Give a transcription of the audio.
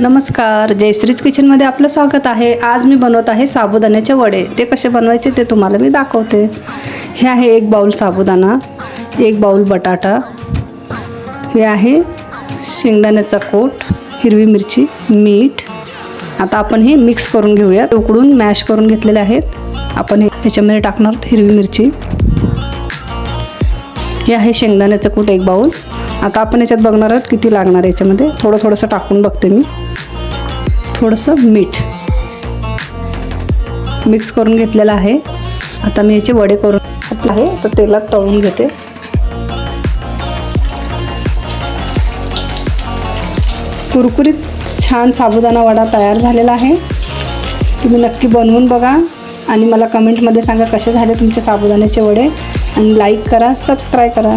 नमस्कार, जयश्रीज किचनमध्ये आपलं स्वागत आहे। आज मी बनवत आहे साबुदाण्याचे वडे। ते कसे बनवायचे ते तुम्हाला मी दाखवते। हे आहे 1 बाउल साबुदाणा, 1 बाउल बटाटा, हे आहे शेंगदाण्याचा कूट, हिरवी मिरची, मीठ। आता आपण हे मिक्स करून घेऊया। उकडून मॅश करून घेतलेले आहेत। आपण ह्याच्यामध्ये टाकणार आहोत हिरवी मिरची। हे आहे शेंगदाण्याचं कूट 1 बाउल। आता आपण याच्यात बघणार आहोत किती लागणार। याच्यामध्ये थोडंसं टाकून बघते मी। थोडंसं मीठ मिक्स करून घेतलेलं आहे। आता मी याचे वडे करून आहे तर तेलात तळून घेते। कुरकुरीत छान साबुदाणा वडा तयार झालेला आहे। तुम्ही नक्की बनवून बघा आणि मला कमेंटमध्ये सांगा कसे झाले तुमचे साबुदाण्याचे वडे। आणि लाईक करा, सबस्क्राईब करा।